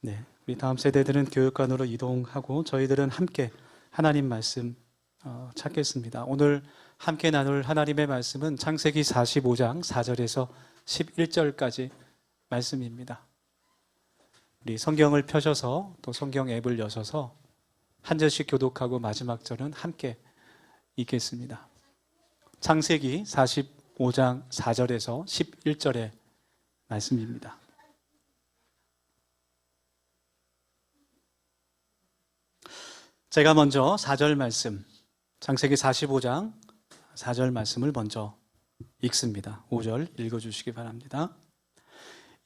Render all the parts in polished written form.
네, 우리 다음 세대들은 교육관으로 이동하고 저희들은 함께 하나님 말씀 찾겠습니다. 오늘 함께 나눌 하나님의 말씀은 창세기 45장 4절에서 11절까지 말씀입니다. 우리 성경을 펴셔서 또 성경 앱을 여셔서 한 절씩 교독하고 마지막 절은 함께 읽겠습니다. 창세기 45장 4절에서 11절의 말씀입니다. 제가 먼저 4절 말씀, 창세기 45장 4절 말씀을 먼저 읽습니다. 5절 읽어주시기 바랍니다.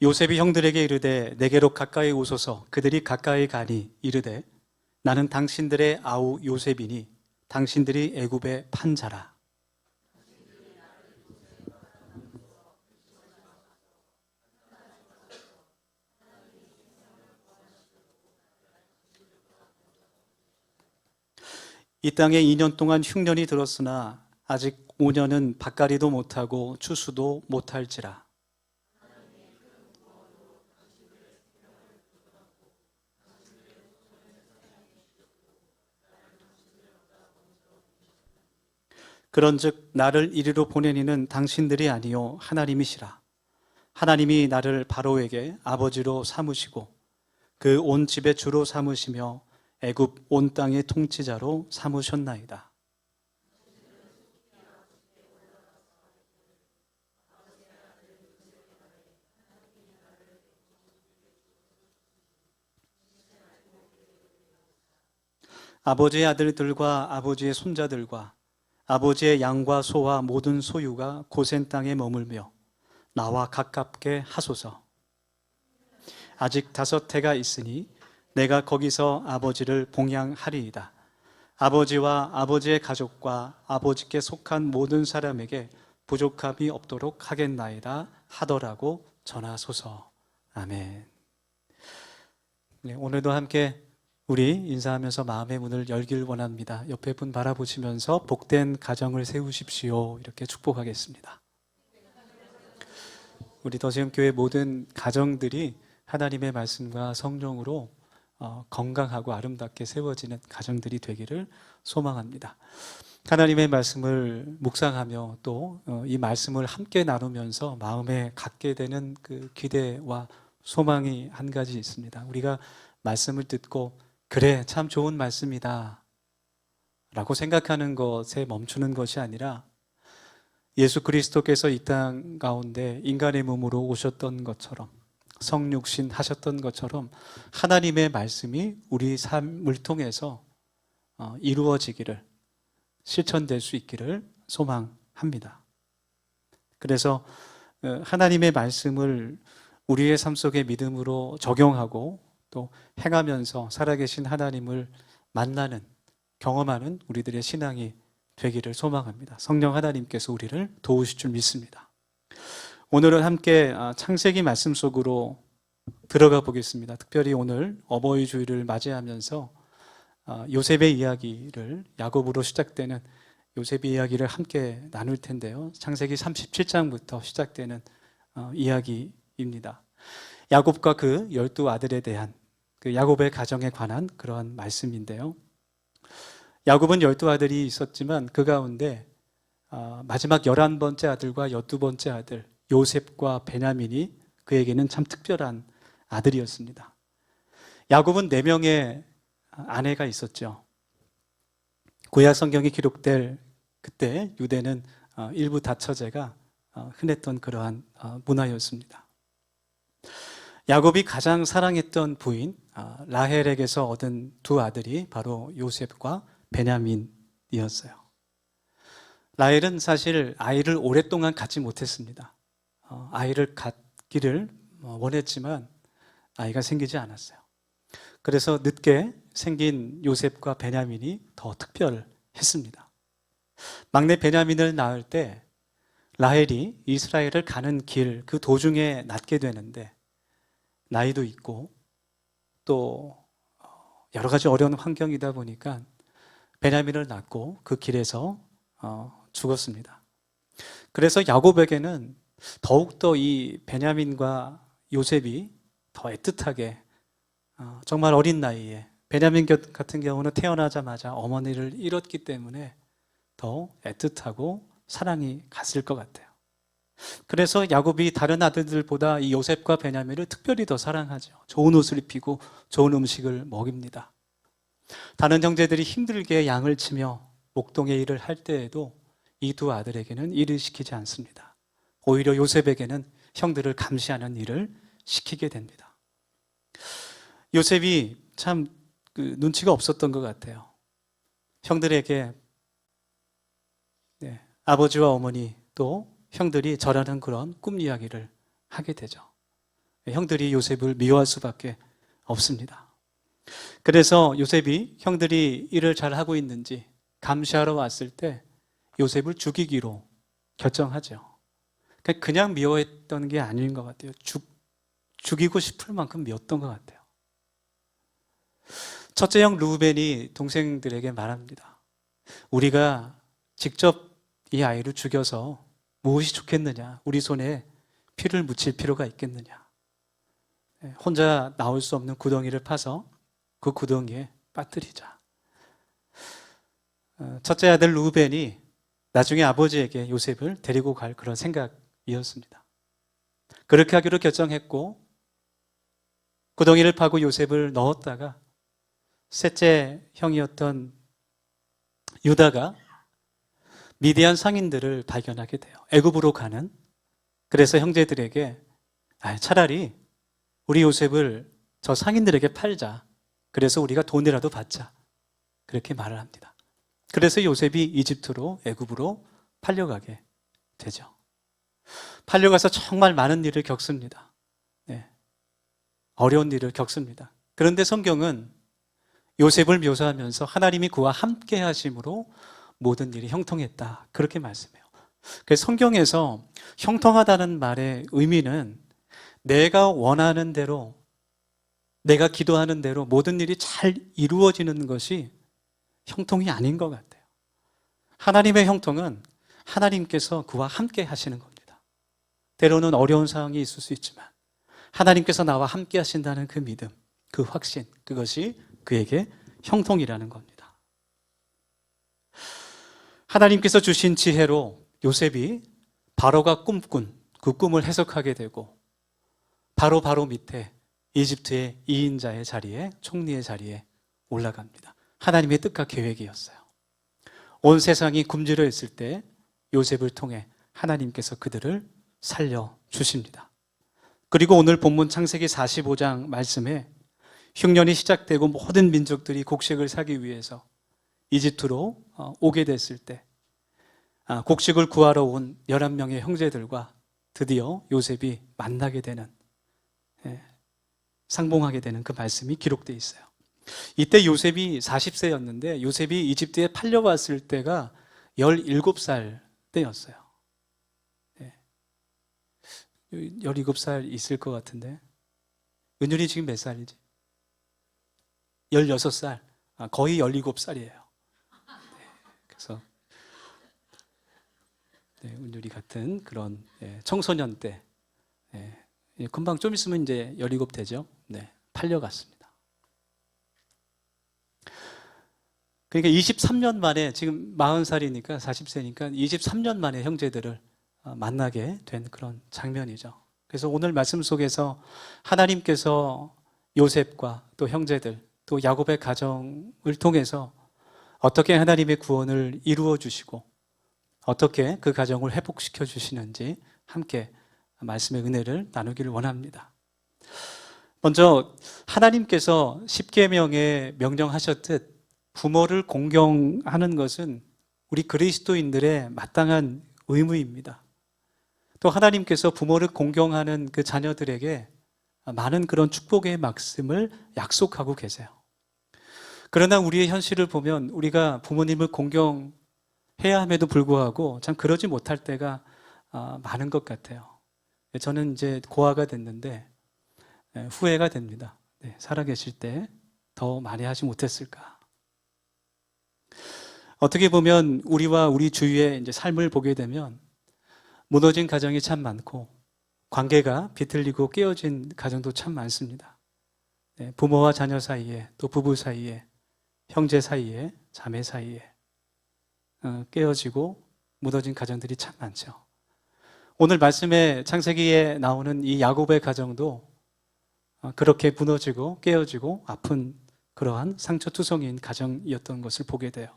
요셉이 형들에게 이르되 내게로 가까이 오소서. 그들이 가까이 가니 이르되 나는 당신들의 아우 요셉이니 당신들이 애굽의 판자라. 이 땅에 2년 동안 흉년이 들었으나 아직 5년은 밭갈이도 못하고 추수도 못할지라. 그런즉 나를 이리로 보내니는 당신들이 아니요 하나님이시라. 하나님이 나를 바로에게 아버지로 삼으시고 그 온 집의 주로 삼으시며 애굽 온 땅의 통치자로 삼으셨나이다. 아버지의 아들들과 아버지의 손자들과 아버지의 양과 소와 모든 소유가 고센 땅에 머물며 나와 가깝게 하소서. 아직 5해가 있으니 내가 거기서 아버지를 봉양하리이다. 아버지와 아버지의 가족과 아버지께 속한 모든 사람에게 부족함이 없도록 하겠나이다 하더라고 전하소서. 아멘. 네, 오늘도 함께 우리 인사하면서 마음의 문을 열길 원합니다. 옆에 분 바라보시면서 복된 가정을 세우십시오. 이렇게 축복하겠습니다. 우리 더시험교회 모든 가정들이 하나님의 말씀과 성령으로 건강하고 아름답게 세워지는 가정들이 되기를 소망합니다. 하나님의 말씀을 묵상하며 또 이 말씀을 함께 나누면서 마음에 갖게 되는 그 기대와 소망이 한 가지 있습니다. 우리가 말씀을 듣고 그래, 참 좋은 말씀이다 라고 생각하는 것에 멈추는 것이 아니라 예수 그리스도께서 이 땅 가운데 인간의 몸으로 오셨던 것처럼 성육신 하셨던 것처럼 하나님의 말씀이 우리 삶을 통해서 이루어지기를, 실천될 수 있기를 소망합니다. 그래서 하나님의 말씀을 우리의 삶 속에 믿음으로 적용하고 또 행하면서 살아계신 하나님을 만나는, 경험하는 우리들의 신앙이 되기를 소망합니다. 성령 하나님께서 우리를 도우실 줄 믿습니다. 오늘은 함께 창세기 말씀 속으로 들어가 보겠습니다. 특별히 오늘 어버이 주일을 맞이하면서 요셉의 이야기를, 야곱으로 시작되는 요셉의 이야기를 함께 나눌 텐데요. 창세기 37장부터 시작되는 이야기입니다. 야곱과 그 12아들에 대한 그 야곱의 가정에 관한 그러한 말씀인데요. 야곱은 12아들이 있었지만 그 가운데 마지막 11번째 아들과 12번째 아들 요셉과 베냐민이 그에게는 참 특별한 아들이었습니다. 야곱은 4명의 아내가 있었죠. 구약 성경이 기록될 그때 유대는 일부 다처제가 흔했던 그러한 문화였습니다. 야곱이 가장 사랑했던 부인 라헬에게서 얻은 2 아들이 바로 요셉과 베냐민이었어요. 라헬은 사실 아이를 오랫동안 갖지 못했습니다. 아이를 갖기를 원했지만 아이가 생기지 않았어요. 그래서 늦게 생긴 요셉과 베냐민이 더 특별했습니다. 막내 베냐민을 낳을 때 라헬이 이스라엘을 가는 길, 그 도중에 낳게 되는데 나이도 있고 또 여러 가지 어려운 환경이다 보니까 베냐민을 낳고 그 길에서 죽었습니다. 그래서 야곱에게는 더욱더 이 베냐민과 요셉이 더 애틋하게 정말 어린 나이에 베냐민 같은 경우는 태어나자마자 어머니를 잃었기 때문에 더 애틋하고 사랑이 갔을 것 같아요. 그래서 야곱이 다른 아들들보다 이 요셉과 베냐민을 특별히 더 사랑하죠. 좋은 옷을 입히고 좋은 음식을 먹입니다. 다른 형제들이 힘들게 양을 치며 목동의 일을 할 때에도 이 두 아들에게는 일을 시키지 않습니다. 오히려 요셉에게는 형들을 감시하는 일을 시키게 됩니다. 요셉이 참 눈치가 없었던 것 같아요. 형들에게 아버지와 어머니 또 형들이 절하는 그런 꿈 이야기를 하게 되죠. 형들이 요셉을 미워할 수밖에 없습니다. 그래서 요셉이 형들이 일을 잘하고 있는지 감시하러 왔을 때 요셉을 죽이기로 결정하죠. 그냥 미워했던 게 아닌 것 같아요. 죽이고 싶을 만큼 미웠던 것 같아요. 첫째 형 루벤이 동생들에게 말합니다. 우리가 직접 이 아이를 죽여서 무엇이 좋겠느냐? 우리 손에 피를 묻힐 필요가 있겠느냐? 혼자 나올 수 없는 구덩이를 파서 그 구덩이에 빠뜨리자. 첫째 아들 루벤이 나중에 아버지에게 요셉을 데리고 갈 그런 생각이었습니다. 그렇게 하기로 결정했고 구덩이를 파고 요셉을 넣었다가 셋째 형이었던 유다가 미디안 상인들을 발견하게 돼요. 애굽으로 가는. 그래서 형제들에게 차라리 우리 요셉을 저 상인들에게 팔자. 그래서 우리가 돈이라도 받자. 그렇게 말을 합니다. 그래서 요셉이 이집트로 애굽으로 팔려가게 되죠. 팔려가서 정말 많은 일을 겪습니다. 어려운 일을 겪습니다. 그런데 성경은 요셉을 묘사하면서 하나님이 그와 함께 하심으로 모든 일이 형통했다. 그렇게 말씀해요. 그래서 성경에서 형통하다는 말의 의미는 내가 원하는 대로, 내가 기도하는 대로 모든 일이 잘 이루어지는 것이 형통이 아닌 것 같아요. 하나님의 형통은 하나님께서 그와 함께 하시는 겁니다. 때로는 어려운 상황이 있을 수 있지만 하나님께서 나와 함께 하신다는 그 믿음, 그 확신, 그것이 그에게 형통이라는 겁니다. 하나님께서 주신 지혜로 요셉이 바로가 꿈꾼 그 꿈을 해석하게 되고 바로 밑에 이집트의 2인자의 자리에, 총리의 자리에 올라갑니다. 하나님의 뜻과 계획이었어요. 온 세상이 굶주려 있을 때 요셉을 통해 하나님께서 그들을 살려주십니다. 그리고 오늘 본문 창세기 45장 말씀에 흉년이 시작되고 모든 민족들이 곡식을 사기 위해서 이집트로 오게 됐을 때 곡식을 구하러 온 11명의 형제들과 드디어 요셉이 만나게 되는, 상봉하게 되는 그 말씀이 기록되어 있어요. 이때 요셉이 40세였는데 요셉이 이집트에 팔려왔을 때가 17살 때였어요. 17살 있을 것 같은데 은율이 지금 몇 살이지? 16살, 거의 17살이에요. 그래서 은율이 같은 그런 청소년 때 금방 좀 있으면 이제 17 되죠. 팔려갔습니다. 그러니까 23년 만에, 지금 40살이니까 40세니까 23년 만에 형제들을 만나게 된 그런 장면이죠. 그래서 오늘 말씀 속에서 하나님께서 요셉과 또 형제들, 또 야곱의 가정을 통해서 어떻게 하나님의 구원을 이루어 주시고 어떻게 그 가정을 회복시켜 주시는지 함께 말씀의 은혜를 나누기를 원합니다. 먼저 하나님께서 십계명에 명령하셨듯 부모를 공경하는 것은 우리 그리스도인들의 마땅한 의무입니다. 또 하나님께서 부모를 공경하는 그 자녀들에게 많은 그런 축복의 말씀을 약속하고 계세요. 그러나 우리의 현실을 보면 우리가 부모님을 공경해야 함에도 불구하고 참 그러지 못할 때가 많은 것 같아요. 저는 이제 고아가 됐는데 후회가 됩니다. 살아계실 때 더 많이 하지 못했을까. 어떻게 보면 우리와 우리 주위의 이제 삶을 보게 되면 무너진 가정이 참 많고 관계가 비틀리고 깨어진 가정도 참 많습니다. 부모와 자녀 사이에, 또 부부 사이에, 형제 사이에, 자매 사이에 깨어지고 무너진 가정들이 참 많죠. 오늘 말씀에 창세기에 나오는 이 야곱의 가정도 그렇게 무너지고 깨어지고 아픈 그러한 상처투성이인 가정이었던 것을 보게 돼요.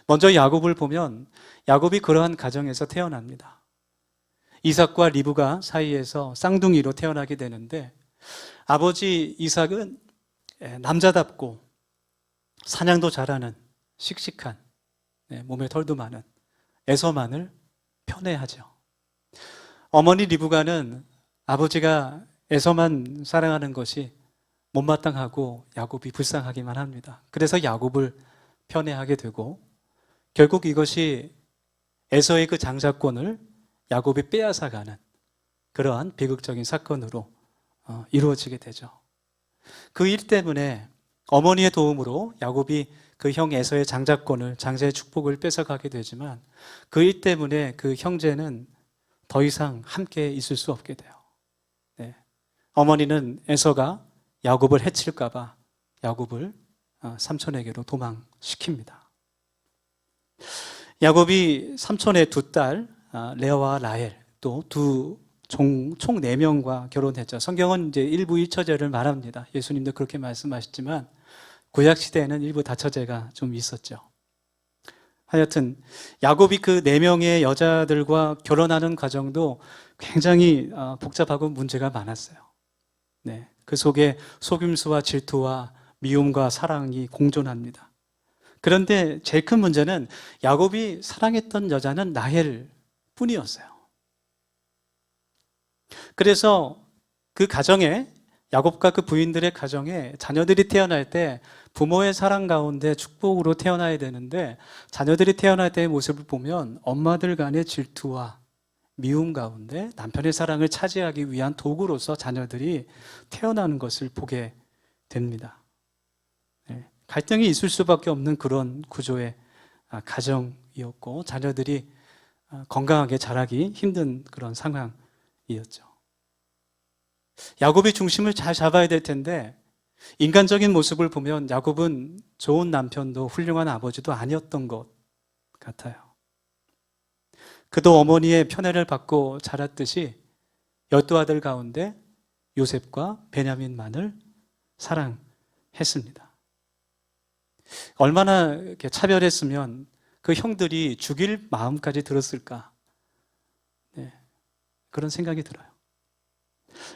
먼저 야곱을 보면 야곱이 그러한 가정에서 태어납니다. 이삭과 리브가 사이에서 쌍둥이로 태어나게 되는데, 아버지 이삭은 남자답고 사냥도 잘하는 씩씩한, 몸에 털도 많은 에서만을 편애하죠. 어머니 리브가는 아버지가 에서만 사랑하는 것이 못마땅하고 야곱이 불쌍하기만 합니다. 그래서 야곱을 편애하게 되고, 결국 이것이 에서의 그 장자권을 야곱이 빼앗아가는 그러한 비극적인 사건으로 이루어지게 되죠. 그 일 때문에 어머니의 도움으로 야곱이 그 형 에서의 장자권을, 장자의 축복을 뺏어가게 되지만, 그 일 때문에 그 형제는 더 이상 함께 있을 수 없게 돼요. 어머니는 에서가 야곱을 해칠까봐 야곱을 삼촌에게로 도망시킵니다. 야곱이 삼촌의 두 딸 레아와 라헬, 또 총 4명과 결혼했죠. 성경은 이제 일부 일처제를 말합니다. 예수님도 그렇게 말씀하셨지만 구약 시대에는 일부 다처제가 좀 있었죠. 하여튼 야곱이 그 4명의 여자들과 결혼하는 과정도 굉장히 복잡하고 문제가 많았어요. 그 속에 속임수와 질투와 미움과 사랑이 공존합니다. 그런데 제일 큰 문제는 야곱이 사랑했던 여자는 라헬 뿐이었어요. 그래서 그 가정에, 야곱과 그 부인들의 가정에 자녀들이 태어날 때 부모의 사랑 가운데 축복으로 태어나야 되는데, 자녀들이 태어날 때의 모습을 보면 엄마들 간의 질투와 미움 가운데 남편의 사랑을 차지하기 위한 도구로서 자녀들이 태어나는 것을 보게 됩니다. 갈등이 있을 수밖에 없는 그런 구조의 가정이었고, 자녀들이 건강하게 자라기 힘든 그런 상황이었죠. 야곱이 중심을 잘 잡아야 될 텐데, 인간적인 모습을 보면 야곱은 좋은 남편도 훌륭한 아버지도 아니었던 것 같아요. 그도 어머니의 편애를 받고 자랐듯이 12아들 가운데 요셉과 베냐민만을 사랑했습니다. 얼마나 이렇게 차별했으면 그 형들이 죽일 마음까지 들었을까, 그런 생각이 들어요.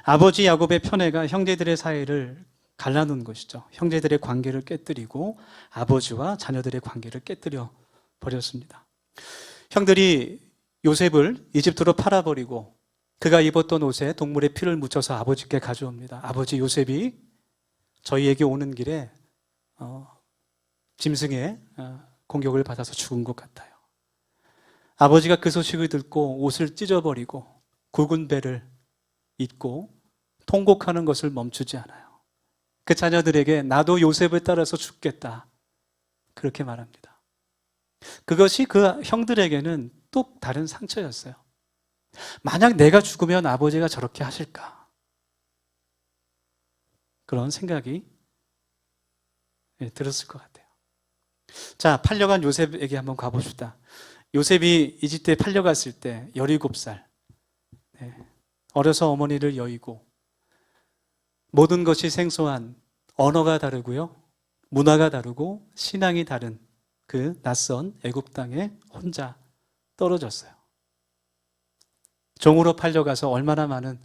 아버지 야곱의 편애가 형제들의 사이를 갈라놓은 것이죠. 형제들의 관계를 깨뜨리고 아버지와 자녀들의 관계를 깨뜨려 버렸습니다. 형들이 요셉을 이집트로 팔아버리고 그가 입었던 옷에 동물의 피를 묻혀서 아버지께 가져옵니다. 아버지, 요셉이 저희에게 오는 길에 짐승의 공격을 받아서 죽은 것 같아요. 아버지가 그 소식을 듣고 옷을 찢어버리고 굵은 배를 잊고 통곡하는 것을 멈추지 않아요. 그 자녀들에게 나도 요셉을 따라서 죽겠다, 그렇게 말합니다. 그것이 그 형들에게는 또 다른 상처였어요. 만약 내가 죽으면 아버지가 저렇게 하실까, 그런 생각이 들었을 것 같아요. 자, 팔려간 요셉에게 한번 가봅시다. 요셉이 이집트에 팔려갔을 때 17살, 어려서 어머니를 여의고, 모든 것이 생소한, 언어가 다르고요, 문화가 다르고 신앙이 다른 그 낯선 애굽 땅에 혼자 떨어졌어요. 종으로 팔려가서 얼마나 많은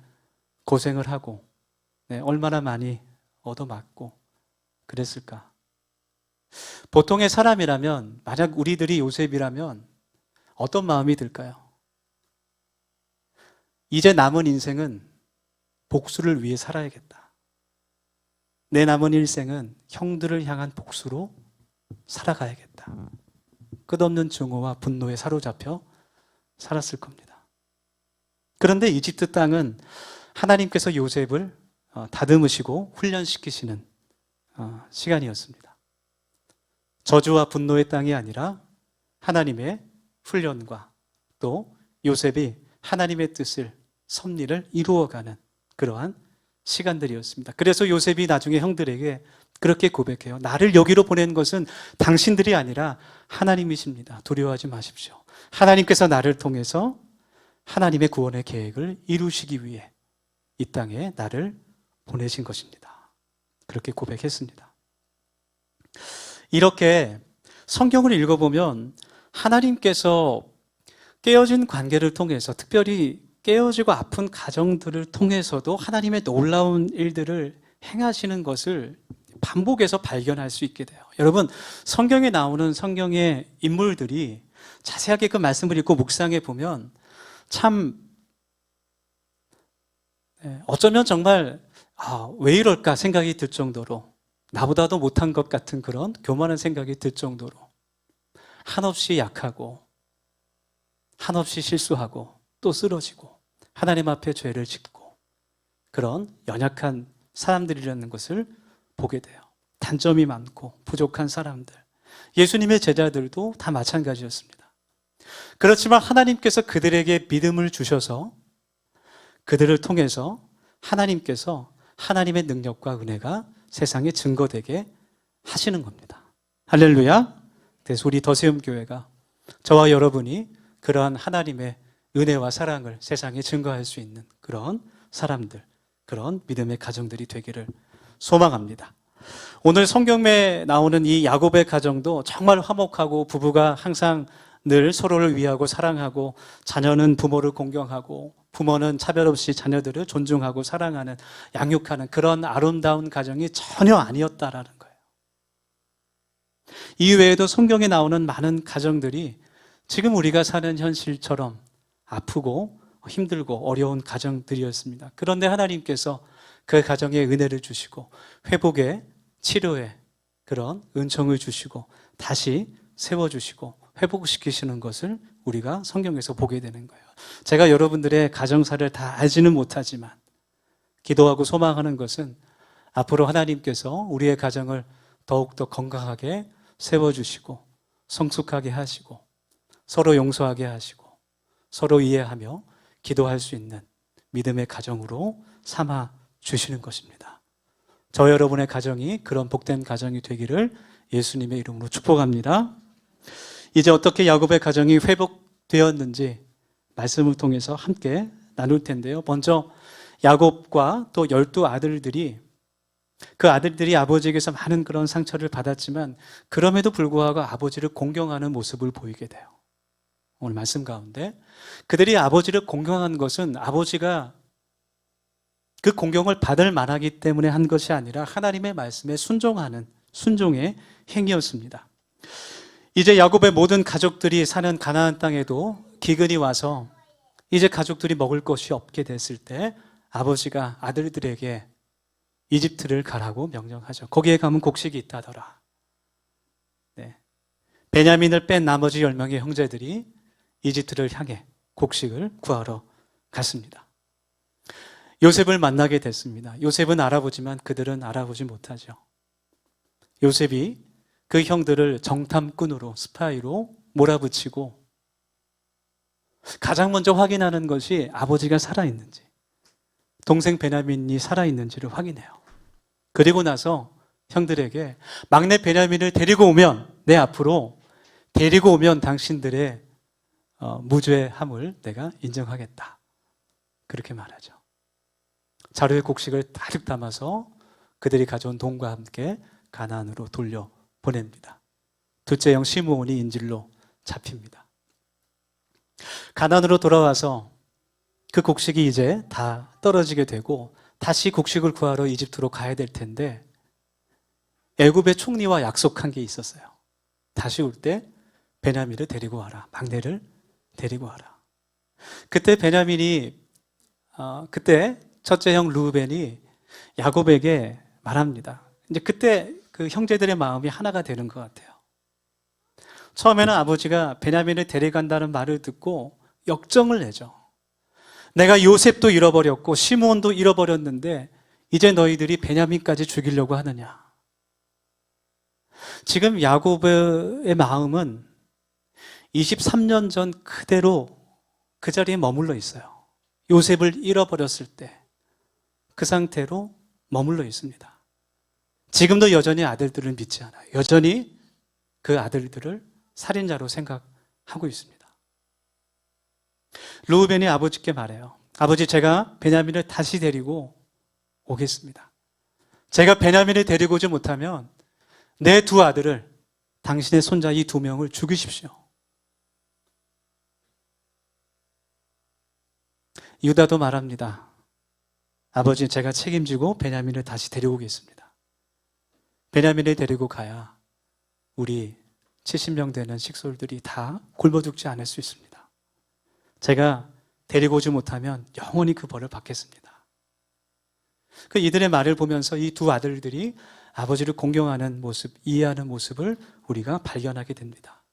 고생을 하고 얼마나 많이 얻어맞고 그랬을까. 보통의 사람이라면, 만약 우리들이 요셉이라면 어떤 마음이 들까요? 이제 남은 인생은 복수를 위해 살아야겠다. 내 남은 일생은 형들을 향한 복수로 살아가야겠다. 끝없는 증오와 분노에 사로잡혀 살았을 겁니다. 그런데 이집트 땅은 하나님께서 요셉을 다듬으시고 훈련시키시는 시간이었습니다. 저주와 분노의 땅이 아니라 하나님의 훈련과 또 요셉이 하나님의 뜻을, 섭리를 이루어가는 그러한 시간들이었습니다. 그래서 요셉이 나중에 형들에게 그렇게 고백해요. 나를 여기로 보낸 것은 당신들이 아니라 하나님이십니다. 두려워하지 마십시오. 하나님께서 나를 통해서 하나님의 구원의 계획을 이루시기 위해 이 땅에 나를 보내신 것입니다. 그렇게 고백했습니다. 이렇게 성경을 읽어보면 하나님께서 깨어진 관계를 통해서, 특별히 깨어지고 아픈 가정들을 통해서도 하나님의 놀라운 일들을 행하시는 것을 반복해서 발견할 수 있게 돼요. 여러분, 성경에 나오는 성경의 인물들이 자세하게 그 말씀을 읽고 묵상해 보면 참 어쩌면 정말 왜 이럴까 생각이 들 정도로, 나보다도 못한 것 같은 그런 교만한 생각이 들 정도로 한없이 약하고 한없이 실수하고 또 쓰러지고 하나님 앞에 죄를 짓고 그런 연약한 사람들이라는 것을 보게 돼요. 단점이 많고 부족한 사람들. 예수님의 제자들도 다 마찬가지였습니다. 그렇지만 하나님께서 그들에게 믿음을 주셔서 그들을 통해서 하나님께서 하나님의 능력과 은혜가 세상에 증거되게 하시는 겁니다. 할렐루야. 그래서 우리 더세움교회가, 저와 여러분이 그러한 하나님의 은혜와 사랑을 세상에 증거할 수 있는 그런 사람들, 그런 믿음의 가정들이 되기를 소망합니다. 오늘 성경에 나오는 이 야곱의 가정도 정말 화목하고 부부가 항상 늘 서로를 위하고 사랑하고 자녀는 부모를 공경하고 부모는 차별 없이 자녀들을 존중하고 사랑하는, 양육하는 그런 아름다운 가정이 전혀 아니었다라는 거예요. 이외에도 성경에 나오는 많은 가정들이 지금 우리가 사는 현실처럼 아프고 힘들고 어려운 가정들이었습니다. 그런데 하나님께서 그 가정에 은혜를 주시고 회복의 치료의 그런 은총을 주시고 다시 세워주시고 회복시키시는 것을 우리가 성경에서 보게 되는 거예요. 제가 여러분들의 가정사를 다 알지는 못하지만 기도하고 소망하는 것은 앞으로 하나님께서 우리의 가정을 더욱더 건강하게 세워주시고 성숙하게 하시고 서로 용서하게 하시고 서로 이해하며 기도할 수 있는 믿음의 가정으로 삼아 주시는 것입니다. 저 여러분의 가정이 그런 복된 가정이 되기를 예수님의 이름으로 축복합니다. 이제 어떻게 야곱의 가정이 회복되었는지 말씀을 통해서 함께 나눌 텐데요. 먼저 야곱과 또 12아들들이, 그 아들들이 아버지에게서 많은 그런 상처를 받았지만 그럼에도 불구하고 아버지를 공경하는 모습을 보이게 돼요. 오늘 말씀 가운데 그들이 아버지를 공경한 것은 아버지가 그 공경을 받을 만하기 때문에 한 것이 아니라 하나님의 말씀에 순종하는 순종의 행위였습니다. 이제 야곱의 모든 가족들이 사는 가나안 땅에도 기근이 와서 이제 가족들이 먹을 것이 없게 됐을 때 아버지가 아들들에게 이집트를 가라고 명령하죠. 거기에 가면 곡식이 있다더라. 네. 베냐민을 뺀 나머지 10명의 형제들이 이집트를 향해 곡식을 구하러 갔습니다. 요셉을 만나게 됐습니다. 요셉은 알아보지만 그들은 알아보지 못하죠. 요셉이 그 형들을 정탐꾼으로, 스파이로 몰아붙이고 가장 먼저 확인하는 것이 아버지가 살아있는지, 동생 베냐민이 살아있는지를 확인해요. 그리고 나서 형들에게 막내 베냐민을 데리고 오면, 내 앞으로 데리고 오면 당신들의 무죄함을 내가 인정하겠다. 그렇게 말하죠. 자루에 곡식을 가득 담아서 그들이 가져온 돈과 함께 가나안으로 돌려보냅니다. 둘째 형 시므온이 인질로 잡힙니다. 가나안으로 돌아와서 그 곡식이 이제 다 떨어지게 되고 다시 곡식을 구하러 이집트로 가야 될 텐데 애굽의 총리와 약속한 게 있었어요. 다시 올 때 베냐민을 데리고 와라. 막내를 데리고 와라. 그때 베냐민이 그때 첫째 형 르우벤이 야곱에게 말합니다. 이제 그때 그 형제들의 마음이 하나가 되는 것 같아요. 처음에는 아버지가 베냐민을 데려간다는 말을 듣고 역정을 내죠. 내가 요셉도 잃어버렸고 시므온도 잃어버렸는데 이제 너희들이 베냐민까지 죽이려고 하느냐. 지금 야곱의 마음은 23년 전 그대로 그 자리에 머물러 있어요. 요셉을 잃어버렸을 때 그 상태로 머물러 있습니다. 지금도 여전히 아들들을 믿지 않아요. 여전히 그 아들들을 살인자로 생각하고 있습니다. 르우벤이 아버지께 말해요. 아버지, 제가 베냐민을 다시 데리고 오겠습니다. 제가 베냐민을 데리고 오지 못하면 내 두 아들을, 당신의 손자 이 두 명을 죽이십시오. 유다도 말합니다. 아버지, 제가 책임지고 베냐민을 다시 데리고 오겠습니다. 베냐민을 데리고 가야 우리 70명 되는 식솔들이 다 굶어 죽지 않을 수 있습니다. 제가 데리고 오지 못하면 영원히 그 벌을 받겠습니다. 그 이들의 말을 보면서 이 두 아들들이 아버지를 공경하는 모습, 이해하는 모습을 우리가 발견하게 됩니다.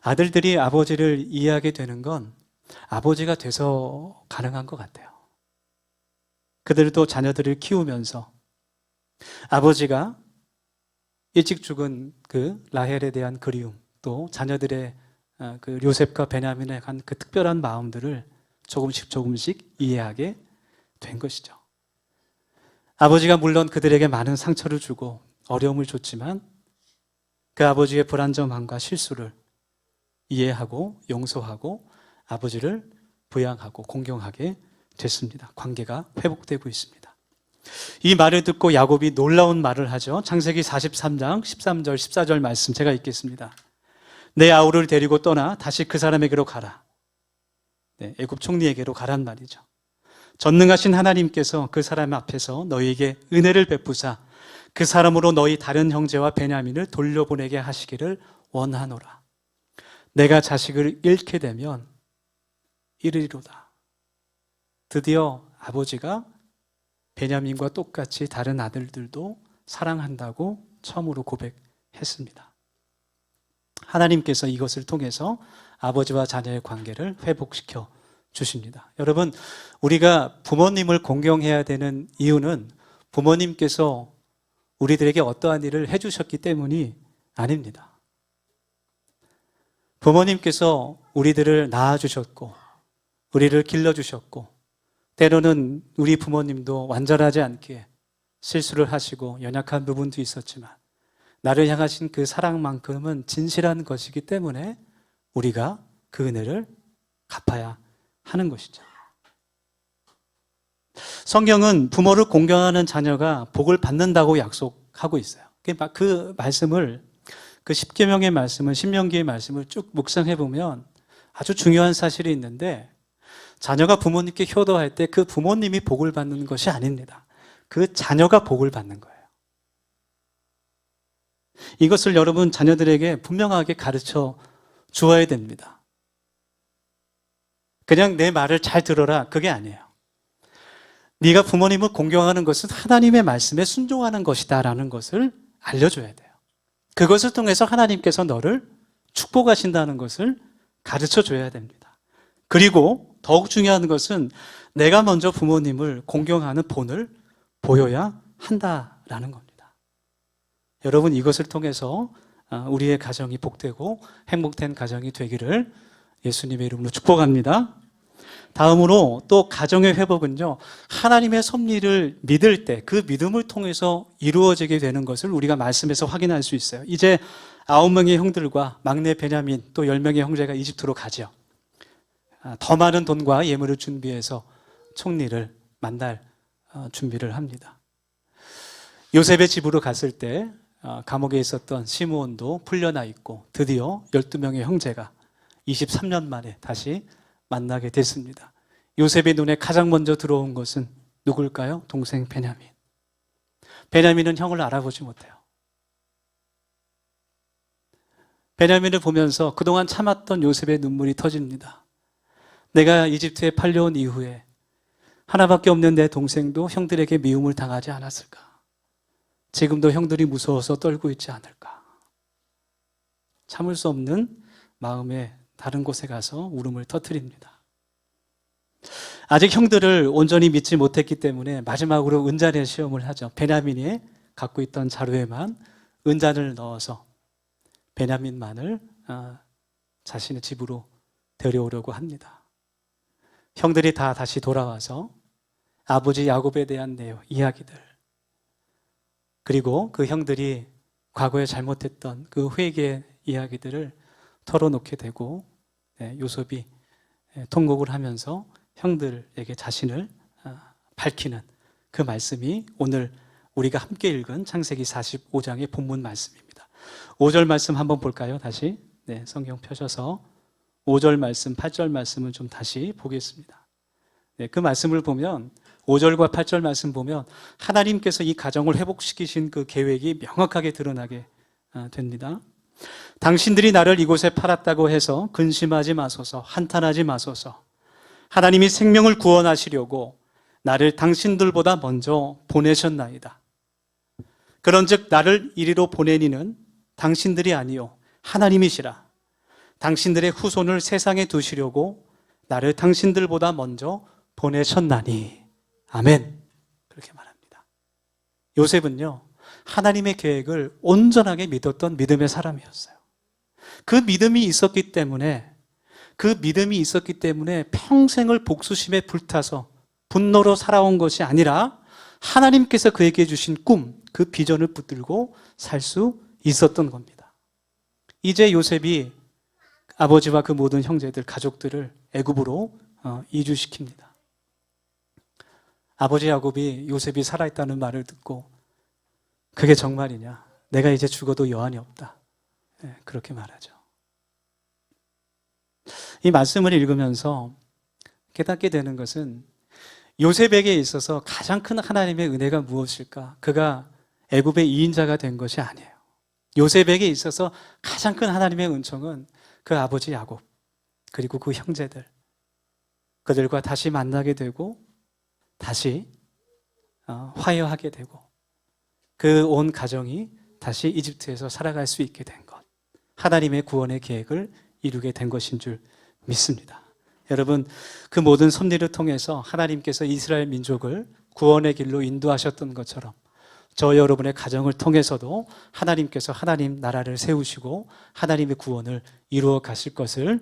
아들들이 아버지를 이해하게 되는 건 아버지가 돼서 가능한 것 같아요. 그들도 자녀들을 키우면서 아버지가 일찍 죽은 그 라헬에 대한 그리움, 또 자녀들의 그 요셉과 베냐민에 간 그 특별한 마음들을 조금씩 이해하게 된 것이죠. 아버지가 물론 그들에게 많은 상처를 주고 어려움을 줬지만 그 아버지의 불완전함과 실수를 이해하고 용서하고 아버지를 부양하고 공경하게 됐습니다. 관계가 회복되고 있습니다. 이 말을 듣고 야곱이 놀라운 말을 하죠. 창세기 43장 13절 14절 말씀 제가 읽겠습니다. 내 아우를 데리고 떠나 다시 그 사람에게로 가라. 네, 애굽 총리에게로 가란 말이죠. 전능하신 하나님께서 그 사람 앞에서 너희에게 은혜를 베푸사 그 사람으로 너희 다른 형제와 베냐민을 돌려보내게 하시기를 원하노라. 내가 자식을 잃게 되면 이르리로다. 드디어 아버지가 베냐민과 똑같이 다른 아들들도 사랑한다고 처음으로 고백했습니다. 하나님께서 이것을 통해서 아버지와 자녀의 관계를 회복시켜 주십니다. 여러분, 우리가 부모님을 공경해야 되는 이유는 부모님께서 우리들에게 어떠한 일을 해주셨기 때문이 아닙니다. 부모님께서 우리들을 낳아주셨고 우리를 길러주셨고 때로는 우리 부모님도 완전하지 않기에 실수를 하시고 연약한 부분도 있었지만 나를 향하신 그 사랑만큼은 진실한 것이기 때문에 우리가 그 은혜를 갚아야 하는 것이죠. 성경은 부모를 공경하는 자녀가 복을 받는다고 약속하고 있어요. 그 말씀을, 그 10계명의 말씀을, 신명기의 말씀을 쭉 묵상해 보면 아주 중요한 사실이 있는데 자녀가 부모님께 효도할 때 그 부모님이 복을 받는 것이 아닙니다. 그 자녀가 복을 받는 거예요. 이것을 여러분 자녀들에게 분명하게 가르쳐 주어야 됩니다. 그냥 내 말을 잘 들어라, 그게 아니에요. 네가 부모님을 공경하는 것은 하나님의 말씀에 순종하는 것이다라는 것을 알려줘야 돼요. 그것을 통해서 하나님께서 너를 축복하신다는 것을 가르쳐 줘야 됩니다. 그리고 더욱 중요한 것은 내가 먼저 부모님을 공경하는 본을 보여야 한다라는 겁니다. 여러분, 이것을 통해서 우리의 가정이 복되고 행복된 가정이 되기를 예수님의 이름으로 축복합니다. 다음으로 또 가정의 회복은요, 하나님의 섭리를 믿을 때 그 믿음을 통해서 이루어지게 되는 것을 우리가 말씀에서 확인할 수 있어요. 이제 9명의 형들과 막내 베냐민 또 10명의 형제가 이집트로 가죠. 더 많은 돈과 예물을 준비해서 총리를 만날 준비를 합니다. 요셉의 집으로 갔을 때 감옥에 있었던 시므온도 풀려나 있고 드디어 12명의 형제가 23년 만에 다시 만나게 됐습니다. 요셉의 눈에 가장 먼저 들어온 것은 누굴까요? 동생 베냐민. 베냐민은 형을 알아보지 못해요. 베냐민을 보면서 그동안 참았던 요셉의 눈물이 터집니다. 내가 이집트에 팔려온 이후에 하나밖에 없는 내 동생도 형들에게 미움을 당하지 않았을까? 지금도 형들이 무서워서 떨고 있지 않을까? 참을 수 없는 마음에 다른 곳에 가서 울음을 터뜨립니다. 아직 형들을 온전히 믿지 못했기 때문에 마지막으로 은잔의 시험을 하죠. 베냐민이 갖고 있던 자루에만 은잔을 넣어서 베냐민만을 자신의 집으로 데려오려고 합니다. 형들이 다 다시 돌아와서 아버지 야곱에 대한 내용, 이야기들, 그리고 그 형들이 과거에 잘못했던 그 회개 이야기들을 털어놓게 되고, 요셉이 통곡을 하면서 형들에게 자신을 밝히는 그 말씀이 오늘 우리가 함께 읽은 창세기 45장의 본문 말씀입니다. 5절 말씀 한번 볼까요? 다시 성경 펴셔서 5절 말씀, 8절 말씀을 좀 다시 보겠습니다. 그 말씀을 보면 5절과 8절 말씀 보면 하나님께서 이 가정을 회복시키신 그 계획이 명확하게 드러나게 됩니다. 당신들이 나를 이곳에 팔았다고 해서 근심하지 마소서, 한탄하지 마소서. 하나님이 생명을 구원하시려고 나를 당신들보다 먼저 보내셨나이다. 그런즉 나를 이리로 보내니는 당신들이 아니요 하나님이시라. 당신들의 후손을 세상에 두시려고 나를 당신들보다 먼저 보내셨나니. 아멘. 그렇게 말합니다. 요셉은요, 하나님의 계획을 온전하게 믿었던 믿음의 사람이었어요. 그 믿음이 있었기 때문에 평생을 복수심에 불타서 분노로 살아온 것이 아니라 하나님께서 그에게 주신 꿈, 그 비전을 붙들고 살 수 있었던 겁니다. 이제 요셉이 아버지와 그 모든 형제들, 가족들을 애굽으로 이주시킵니다. 아버지 야곱이 요셉이 살아있다는 말을 듣고 그게 정말이냐? 내가 이제 죽어도 여한이 없다. 그렇게 말하죠. 이 말씀을 읽으면서 깨닫게 되는 것은 요셉에게 있어서 가장 큰 하나님의 은혜가 무엇일까? 그가 애굽의 2인자가 된 것이 아니에요. 요셉에게 있어서 가장 큰 하나님의 은총은 그 아버지 야곱, 그리고 그 형제들, 그들과 다시 만나게 되고 다시 화해하게 되고 그 온 가정이 다시 이집트에서 살아갈 수 있게 된 것, 하나님의 구원의 계획을 이루게 된 것인 줄 믿습니다. 여러분, 그 모든 섭리를 통해서 하나님께서 이스라엘 민족을 구원의 길로 인도하셨던 것처럼 저 여러분의 가정을 통해서도 하나님께서 하나님 나라를 세우시고 하나님의 구원을 이루어 가실 것을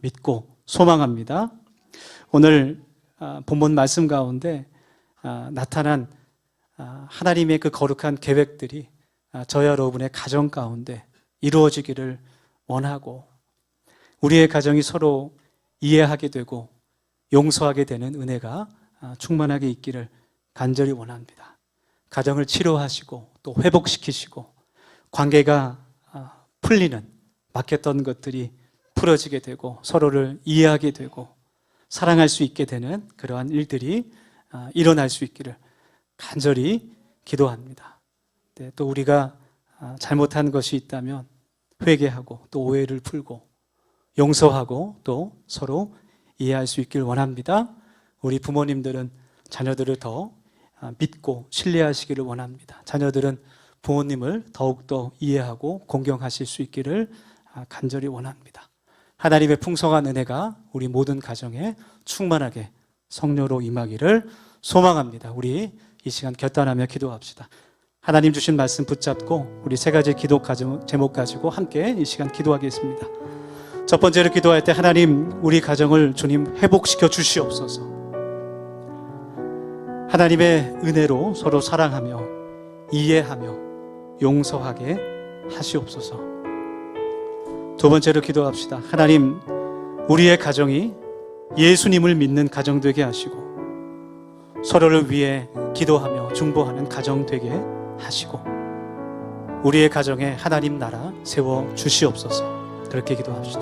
믿고 소망합니다. 오늘 본문 말씀 가운데 나타난 하나님의 그 거룩한 계획들이 저 여러분의 가정 가운데 이루어지기를 원하고 우리의 가정이 서로 이해하게 되고 용서하게 되는 은혜가 충만하게 있기를 간절히 원합니다. 가정을 치료하시고 또 회복시키시고 관계가 풀리는, 막혔던 것들이 풀어지게 되고 서로를 이해하게 되고 사랑할 수 있게 되는 그러한 일들이 일어날 수 있기를 간절히 기도합니다. 또 우리가 잘못한 것이 있다면 회개하고 또 오해를 풀고 용서하고 또 서로 이해할 수 있길 원합니다. 우리 부모님들은 자녀들을 더 믿고 신뢰하시기를 원합니다. 자녀들은 부모님을 더욱더 이해하고 공경하실 수 있기를 간절히 원합니다. 하나님의 풍성한 은혜가 우리 모든 가정에 충만하게 성령으로 임하기를 소망합니다. 우리 이 시간 결단하며 기도합시다. 하나님 주신 말씀 붙잡고 우리 세 가지 기도 제목 가지고 함께 이 시간 기도하겠습니다. 첫 번째로 기도할 때 하나님, 우리 가정을 주님 회복시켜 주시옵소서. 하나님의 은혜로 서로 사랑하며 이해하며 용서하게 하시옵소서. 두 번째로 기도합시다. 하나님, 우리의 가정이 예수님을 믿는 가정 되게 하시고 서로를 위해 기도하며 중보하는 가정 되게 하시고 우리의 가정에 하나님 나라 세워 주시옵소서. 그렇게 기도합시다.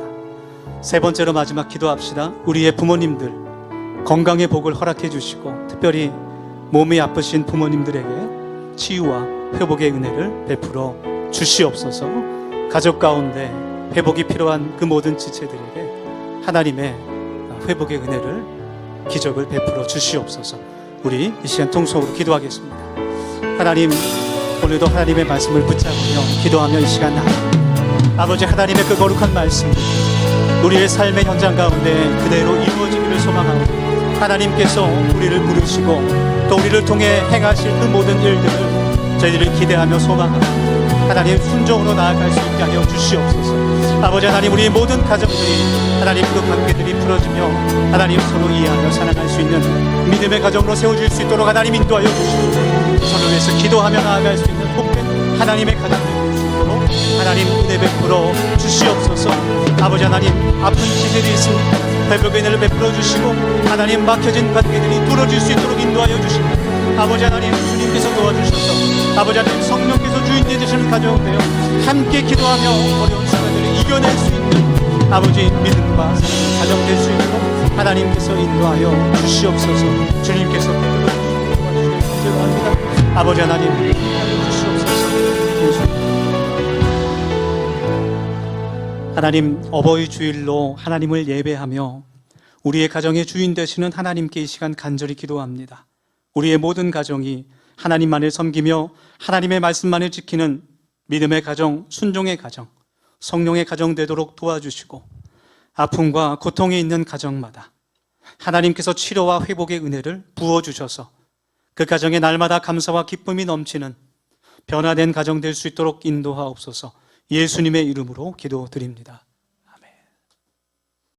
세 번째로 마지막 기도합시다. 우리의 부모님들 건강의 복을 허락해 주시고 특별히 몸이 아프신 부모님들에게 치유와 회복의 은혜를 베풀어 주시옵소서. 가족 가운데 회복이 필요한 그 모든 지체들에게 하나님의 회복의 은혜를, 기적을 베풀어 주시옵소서. 우리 이 시간 통성으로 기도하겠습니다. 하나님, 오늘도 하나님의 말씀을 붙잡으며 기도하며 이 시간 아버지 하나님의 그 거룩한 말씀 우리의 삶의 현장 가운데 그대로 이루어지기를 소망하고 하나님께서 우리를 부르시고 또 우리를 통해 행하실 그 모든 일들을 저희들이 기대하며 소망하고 하나님 순종으로 나아갈 수 있게 하여 주시옵소서. 아버지 하나님, 우리 모든 가정들이 하나님 그 관계들이 풀어지며 하나님 서로 이해하며 살아갈 수 있는 믿음의 가정으로 세워질 수 있도록 하나님 인도하여 주시고, 서로 위해서 기도하며 나아갈 수 있는 복된 하나님의 가정이 될 수 있도록 하나님 은혜 베풀어 주시옵소서. 아버지 하나님, 아픈 시절이 있습니다. 회복의 은혜를 베풀어 주시고 하나님 막혀진 관계들이 뚫어질 수 있도록 인도하여 주시고, 아버지 하나님 주님께서 도와주셔서 아버지 하나님 성령께서 주인 되시는 가정 되어 함께 기도하며 어려운 순간들을 이겨낼 수 있는 아버지 믿음과 사랑의 가정 될 수 있도록 하나님께서 인도하여 주시옵소서. 주님께서 베풀어 주시고 도와주시길 감사합니다. 아버지 하나님 인도하여 주시옵소서. 하나님, 어버이 주일로 하나님을 예배하며 우리의 가정의 주인 되시는 하나님께 이 시간 간절히 기도합니다. 우리의 모든 가정이 하나님만을 섬기며 하나님의 말씀만을 지키는 믿음의 가정, 순종의 가정, 성령의 가정 되도록 도와주시고, 아픔과 고통에 있는 가정마다 하나님께서 치료와 회복의 은혜를 부어주셔서 그 가정에 날마다 감사와 기쁨이 넘치는 변화된 가정 될 수 있도록 인도하옵소서. 예수님의 이름으로 기도드립니다.